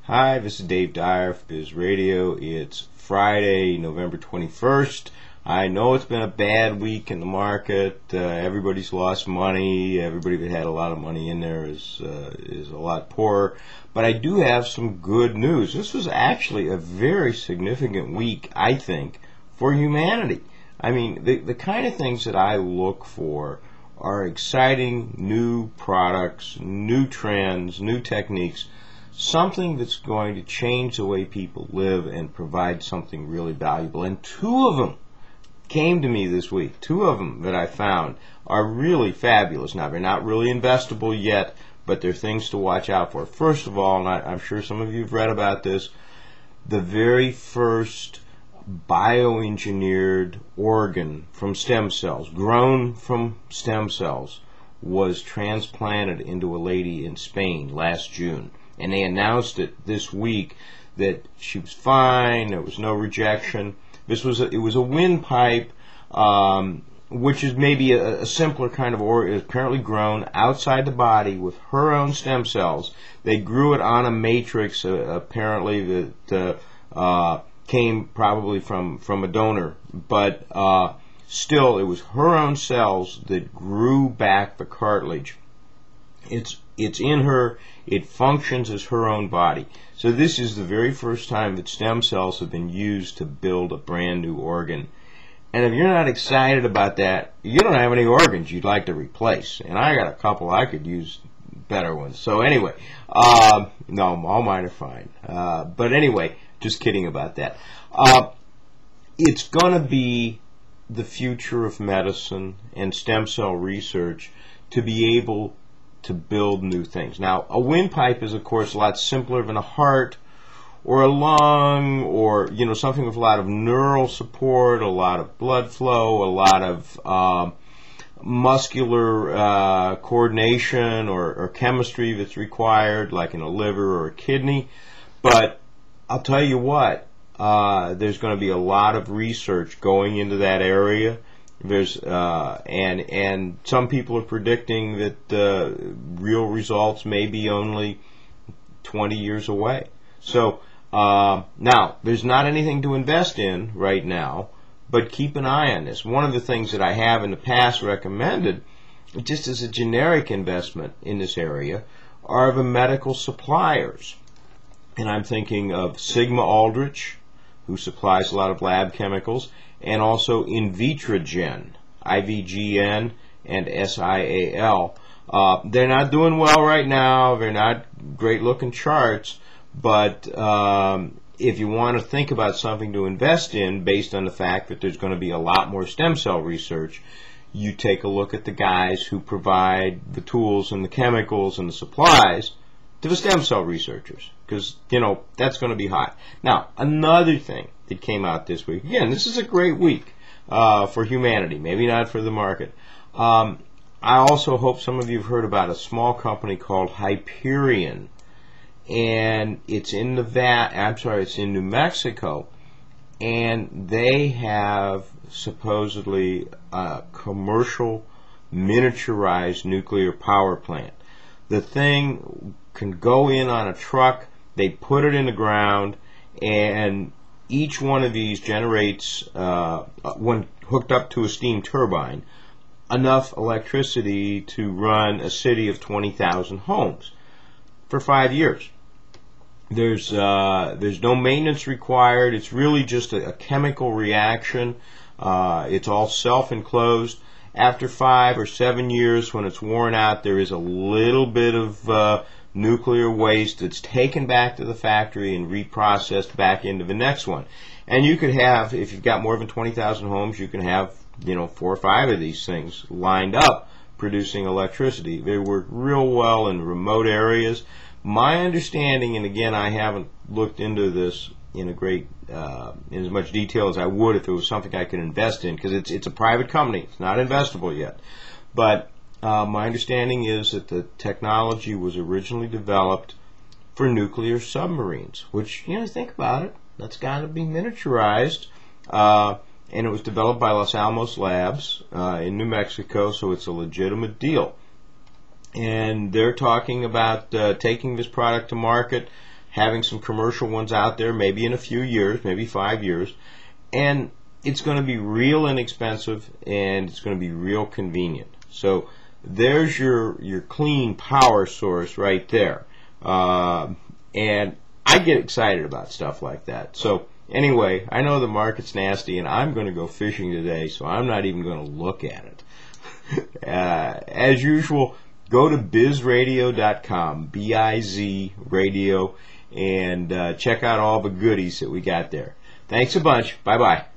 Hi, this is Dave Dyer for Biz Radio. It's Friday, November 21st. I know it's been a bad week in the market. Everybody's lost money. Everybody that had a lot of money in there is a lot poorer. But I do have some good news. This was actually a very significant week, I think, for humanity. I mean, the kind of things that I look for are exciting new products, new trends, new techniques, something that's going to change the way people live and provide something really valuable. And two of them came to me this week. Two of them that I found are really fabulous. Now, they're not really investable yet, but they're things to watch out for. First of all, and I'm sure some of you have read about this, the very first bioengineered organ from stem cells, grown from stem cells, was transplanted into a lady in Spain last June. And they announced it this week that she was fine, there was no rejection. It was a windpipe, which is maybe a simpler kind of organ, apparently grown outside the body with her own stem cells. They grew it on a matrix, apparently, that came probably from a donor, but still, it was her own cells that grew back the cartilage. It's in her. It functions as her own body. So this is the very first time that stem cells have been used to build a brand new organ. And if you're not excited about that, you don't have any organs you'd like to replace. And I got a couple I could use better ones. So anyway, no, all mine are fine. But anyway, just kidding about that. It's going to be the future of medicine and stem cell research to be able to build new things. Now, a windpipe is, of course, a lot simpler than a heart or a lung, or something with a lot of neural support, a lot of blood flow, a lot of muscular coordination or chemistry that's required, like in a liver or a kidney. But I'll tell you what, there's going to be a lot of research going into that area. There's and some people are predicting that real results may be only 20 years away. So now, there's not anything to invest in right now, but keep an eye on this. One of the things that I have in the past recommended, just as a generic investment in this area, are the medical suppliers. And I'm thinking of Sigma Aldrich, who supplies a lot of lab chemicals, and also Invitrogen, IVGN and SIAL. They're not doing well right now. They're not great-looking charts, but if you want to think about something to invest in based on the fact that there's going to be a lot more stem cell research, you take a look at the guys who provide the tools and the chemicals and the supplies to the stem cell researchers, because that's going to be hot. Now, another thing that came out this week, again, this is a great week for humanity, maybe not for the market. I also hope some of you have heard about a small company called Hyperion, and it's in it's in New Mexico, and they have supposedly a commercial miniaturized nuclear power plant. The thing can go in on a truck, they put it in the ground, and each one of these generates, when hooked up to a steam turbine, enough electricity to run a city of 20,000 homes for 5 years. There's no maintenance required. It's really just a chemical reaction. It's all self-enclosed. After 5 or 7 years, when it's worn out, there is a little bit of nuclear waste that's taken back to the factory and reprocessed back into the next one. And you could have, if you've got more than 20,000 homes, you can have 4 or 5 of these things lined up producing electricity. They work real well in remote areas. My understanding, and again, I haven't looked into this in as much detail as I would if it was something I could invest in, because it's a private company. It's not investable yet. But my understanding is that the technology was originally developed for nuclear submarines, which, think about it, that's got to be miniaturized. And it was developed by Los Alamos Labs in New Mexico, so it's a legitimate deal. And they're talking about taking this product to market, having some commercial ones out there, maybe in a few years, maybe 5 years, and it's going to be real inexpensive and it's going to be real convenient. So there's your clean power source right there. And I get excited about stuff like that. So anyway, I know the market's nasty and I'm going to go fishing today, so I'm not even going to look at it. As usual, go to bizradio.com, B-I-Z radio, and check out all the goodies that we got there. Thanks a bunch. Bye-bye.